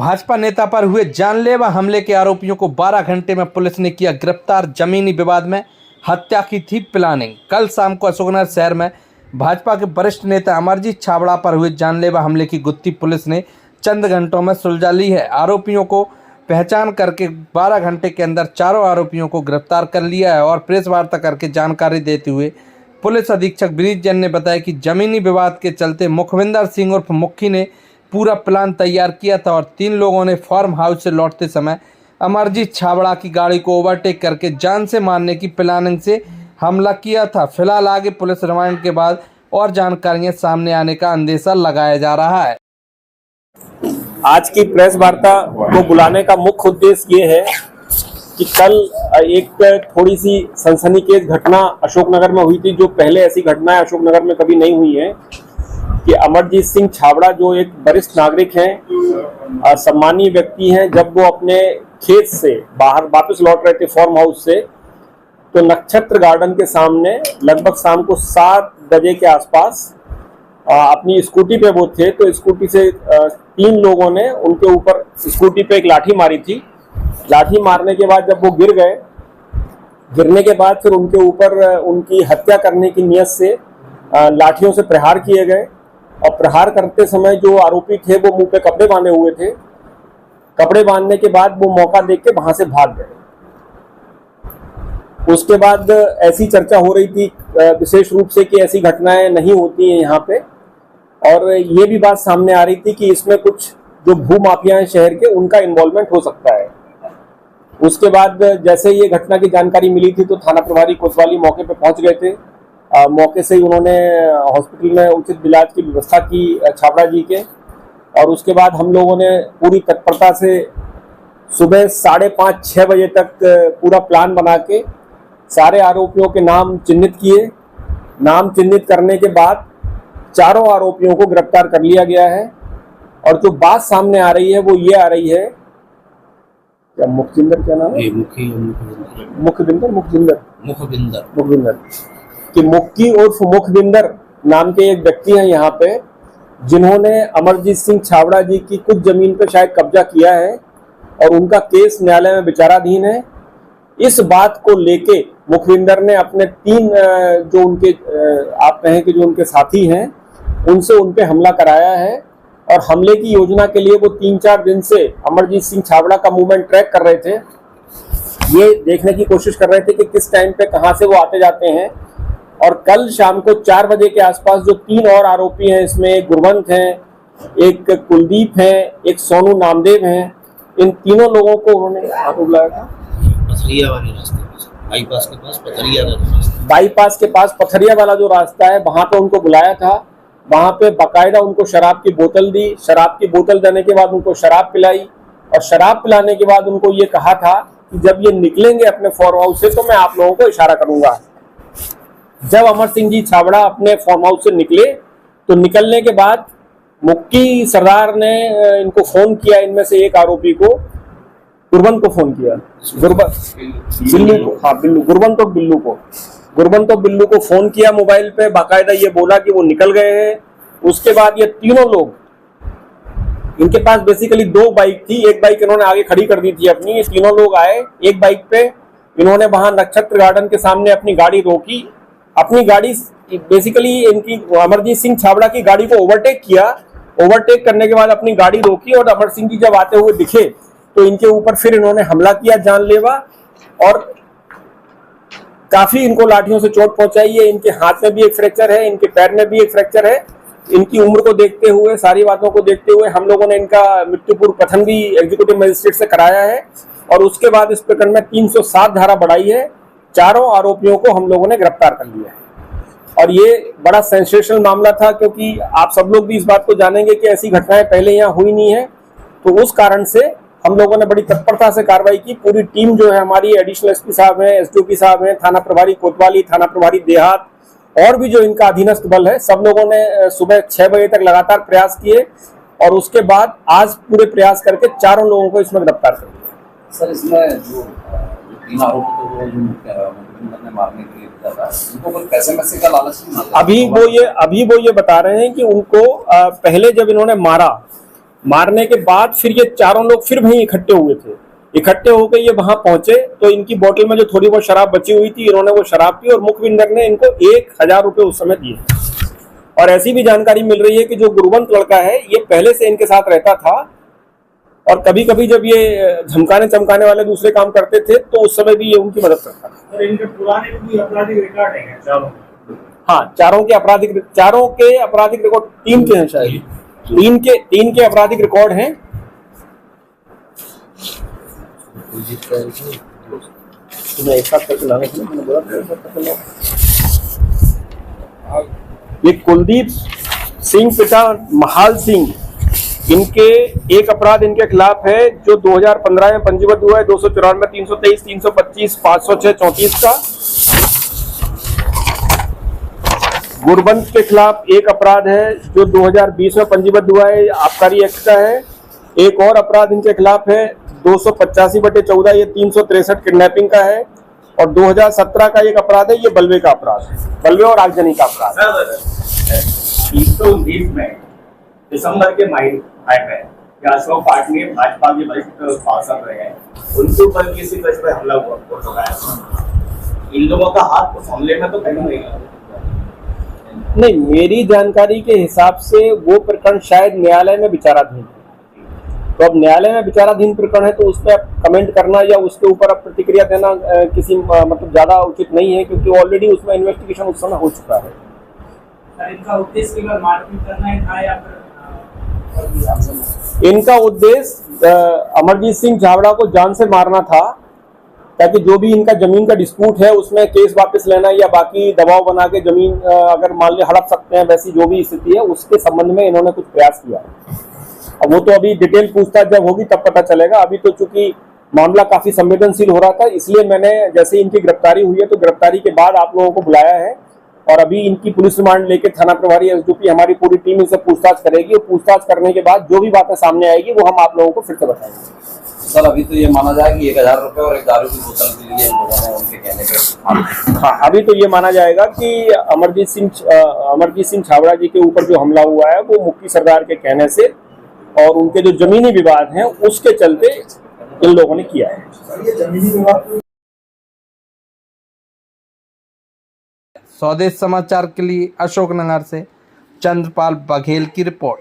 भाजपा नेता पर हुए जानलेवा हमले के आरोपियों को 12 घंटे में पुलिस ने किया गिरफ्तार। जमीनी विवाद में हत्या की थी प्लानिंग। कल शाम को अशोकनगर शहर में भाजपा के वरिष्ठ नेता अमरजीत छाबड़ा पर हुए जानलेवा हमले की गुत्थी पुलिस ने चंद घंटों में सुलझा ली है। आरोपियों को पहचान करके 12 घंटे के अंदर चारों आरोपियों को गिरफ्तार कर लिया है। और प्रेस वार्ता करके जानकारी देते हुए पुलिस अधीक्षक ब्रिज जैन ने बताया कि जमीनी विवाद के चलते मुखविंदर सिंह उर्फ मुक्की ने पूरा प्लान तैयार किया था और 3 लोगों ने फार्म हाउस से लौटते समय अमरजीत छाबड़ा की गाड़ी को ओवरटेक करके जान से मारने की प्लानिंग से हमला किया था। फिलहाल आगे पुलिस रिमांड के बाद और जानकारियां सामने आने का अंदेशा लगाया जा रहा है। आज की प्रेस वार्ता को बुलाने का मुख्य उद्देश्य ये है कि कल एक थोड़ी सी सनसनीखेज घटना अशोकनगर में हुई थी, जो पहले ऐसी घटनाएं अशोकनगर में कभी नहीं हुई है कि अमरजीत सिंह छाबड़ा जो एक वरिष्ठ नागरिक हैं, सम्मानीय व्यक्ति हैं, जब वो अपने खेत से बाहर वापस लौट रहे थे फार्म हाउस से, तो नक्षत्र गार्डन के सामने लगभग शाम को 7 बजे के आसपास अपनी स्कूटी पे वो थे। तो स्कूटी से 3 लोगों ने उनके ऊपर स्कूटी पे एक लाठी मारी थी। लाठी मारने के बाद जब वो गिर गए, गिरने के बाद फिर उनके ऊपर उनकी हत्या करने की नियत से लाठियों से प्रहार किए गए। और प्रहार करते समय जो आरोपी थे वो मुंह पे कपड़े बांधे हुए थे। कपड़े बांधने के बाद वो मौका देख के वहां से भाग गए। उसके बाद ऐसी चर्चा हो रही थी विशेष रूप से कि ऐसी घटनाएं नहीं होती हैं यहाँ पे, और ये भी बात सामने आ रही थी कि इसमें कुछ जो भू माफिया हैं शहर के, उनका इन्वॉल्वमेंट हो सकता है। उसके बाद जैसे ये घटना की जानकारी मिली थी तो थाना प्रभारी कोतवाली मौके पे पहुंच गए थे। मौके से ही उन्होंने हॉस्पिटल में उचित इलाज की व्यवस्था की छाबड़ा जी के। और उसके बाद हम लोगों ने पूरी तत्परता से सुबह 5:30-6 बजे तक पूरा प्लान बना के सारे आरोपियों के नाम चिन्हित किए। नाम चिन्हित करने के बाद चारों आरोपियों को गिरफ्तार कर लिया गया है। और जो बात सामने आ रही है वो ये आ रही है, क्या मुखविंदर क्या नाम है? मुखविंदर कि मुक्की उर्फ मुखविंदर नाम के एक व्यक्ति हैं यहाँ पे, जिन्होंने अमरजीत सिंह छाबड़ा जी की कुछ जमीन पे शायद कब्जा किया है और उनका केस न्यायालय में विचाराधीन है। इस बात को लेके मुखविंदर ने अपने 3 जो उनके आप कहें कि जो उनके साथी हैं, उनसे उन पे हमला कराया है। और हमले की योजना के लिए वो 3-4 दिन से अमरजीत सिंह छाबड़ा का मूवमेंट ट्रैक कर रहे थे। ये देखने की कोशिश कर रहे थे कि किस टाइम पे कहाँ से वो आते जाते हैं। और कल शाम को 4 बजे के आसपास जो 3 और आरोपी हैं, इसमें एक गुरवंत हैं, एक कुलदीप हैं, एक सोनू नामदेव हैं, इन तीनों लोगों को उन्होंने आरोप लगाया था बाईपास के पास पथरिया वाला जो रास्ता है, वहां पे उनको बुलाया था। वहां पे बाकायदा उनको शराब की बोतल दी। शराब की बोतल देने के बाद उनको शराब पिलाई और शराब पिलाने के बाद उनको ये कहा था कि जब ये निकलेंगे अपने फार्म हाउस से तो मैं आप लोगों को इशारा करूंगा। जब अमर सिंह जी छाबड़ा अपने फार्म हाउस से निकले तो निकलने के बाद मुक्की सरदार ने इनको फोन किया, इनमें से एक आरोपी को, गुरबंत को फोन किया, गुरबंत और बिल्लू को फोन किया मोबाइल पे। बाकायदा ये बोला कि वो निकल गए हैं। उसके बाद ये तीनों लोग, इनके पास बेसिकली 2 बाइक थी, एक बाइक इन्होंने आगे खड़ी कर दी थी अपनी। ये तीनों लोग आए एक बाइक पे, इन्होंने वहां नक्षत्र गार्डन के सामने अपनी गाड़ी रोकी। अपनी गाड़ी बेसिकली इनकी अमरजीत सिंह छाबड़ा की गाड़ी को ओवरटेक किया। ओवरटेक करने के बाद अपनी गाड़ी रोकी और अमर सिंह जी जब आते हुए दिखे तो इनके ऊपर फिर इन्होंने हमला किया जानलेवा और काफी इनको लाठियों से चोट पहुंचाई है। इनके हाथ में भी एक फ्रैक्चर है, इनके पैर में भी एक फ्रैक्चर है। इनकी उम्र को देखते हुए, सारी बातों को देखते हुए हम लोगों ने इनका मृत्यु पूर्व कथन भी एग्जीक्यूटिव मजिस्ट्रेट से कराया है। और उसके बाद इस प्रकरण में 307 धारा बढ़ाई है। चारों आरोपियों को हम लोगों ने गिरफ्तार कर लिया है। और ये बड़ा सेंसेशनल मामला था, क्योंकि आप सब लोग भी इस बात को जानेंगे कि ऐसी घटनाएं पहले यहाँ हुई नहीं है। तो उस कारण से हम लोगों ने बड़ी तत्परता से कार्रवाई की। पूरी टीम जो है हमारी, एडिशनल एसपी साहब हैं, एसडीओपी साहब हैं, थाना प्रभारी कोतवाली, थाना प्रभारी देहात और भी जो इनका अधीनस्थ बल है, सब लोगों ने सुबह 6 बजे तक लगातार प्रयास किए और उसके बाद आज पूरे प्रयास करके चारों लोगों को इसमें गिरफ्तार कर लिया। सर, इसमें जो 3 आरोपी तो वो जो मारने के लिए उनको कोई पैसे मैसे का लालच नहीं? अभी वो ये बता रहे हैं कि उनको पहले जब इन्होंने मारा मारने के बाद फिर ये चारों लोग फिर वहीं इकट्ठे हुए थे। इकट्ठे होकर ये वहां पहुंचे तो इनकी बोतल में जो थोड़ी बहुत शराब बची हुई थी, इन्होंने वो शराब पी और मुखबिंदर ने इनको 1000 रुपए उस समय दिए। और ऐसी भी जानकारी मिल रही है कि जो गुरवंत लड़का है ये पहले से इनके साथ रहता था और कभी कभी जब ये धमकाने चमकाने वाले दूसरे काम करते थे तो उस समय भी ये उनकी मदद करता था। और इनके पुराने भी आपराधिक रिकॉर्ड है चारों? हाँ, चारों के आपराधिक रिकॉर्ड 3 के हैं शायद, 3 के आपराधिक रिकॉर्ड हैं। तुम्हें एक साथ करके लाना था, मैंने बोला था एक साथ करके लाओ। ये कुलदीप सिंह पिता महाल सिंह, इनके एक अपराध इनके खिलाफ है जो 2015 में पंजीबद्ध हुआ है 294, 323, 325, 506, 34 का। गुरबंद के खिलाफ एक अपराध है जो 2020 में पंजीबद्ध हुआ है, आबकारी एक्ट का है। एक और अपराध इनके खिलाफ है 285/14, ये 363 किडनैपिंग का है। और 2017 का एक अपराध है, ये बलवे का अपराध है, बलवे और आगजनी का अपराध है। 2020 में दिसंबर के महीने में अशोक पाटनी भाजपा के वरिष्ठ पार्षद रहे हैं, उनके ऊपर किसी वजह पर हमला हुआ है। इन लोगों का हाथ उस हमले में तो कहीं नहीं, मेरी जानकारी के हिसाब से वो प्रकरण शायद न्यायालय में विचाराधीन है। तो अब न्यायालय में विचाराधीन प्रकरण है तो उस पर कमेंट करना या उसके ऊपर अब प्रतिक्रिया देना किसी मतलब ज्यादा उचित नहीं है, क्योंकि ऑलरेडी उसमें इन्वेस्टिगेशन उस समय हो चुका है। इनका उद्देश्य केवल मारपीट करना ही था या इनका उद्देश्य अमरजीत सिंह छाबड़ा को जान से मारना था, ताकि जो भी इनका जमीन का डिस्प्यूट है उसमें केस वापस लेना या बाकी दबाव बना के जमीन अगर मान ले हड़प सकते हैं, वैसी जो भी स्थिति है उसके संबंध में इन्होंने कुछ प्रयास किया। अब वो तो अभी डिटेल पूछताछ जब होगी तब पता चलेगा। अभी तो चूंकि मामला काफी संवेदनशील हो रहा था, इसलिए मैंने जैसे इनकी गिरफ्तारी हुई है तो गिरफ्तारी के बाद आप लोगों को बुलाया है और अभी इनकी पुलिस रिमांड लेके थाना प्रभारी एसडीपी हमारी पूरी टीम इनसे पूछताछ करेगी और पूछताछ करने के बाद जो भी बातें सामने आएगी वो हम आप लोगों को फिर से बताएंगे। सर अभी तो ये माना जाए कि 1000 रुपए और एक दारू की बोतल के लिए इन लोगों ने उनके कहने पे हाँ, अभी तो ये माना जाएगा कि अमरजीत सिंह छाबड़ा जी के ऊपर जो हमला हुआ है वो मुक्ति सरदार के कहने से और उनके जो जमीनी विवाद हैं उसके चलते इन लोगों ने किया है। स्वदेश समाचार के लिए अशोकनगर से चंद्रपाल बघेल की रिपोर्ट।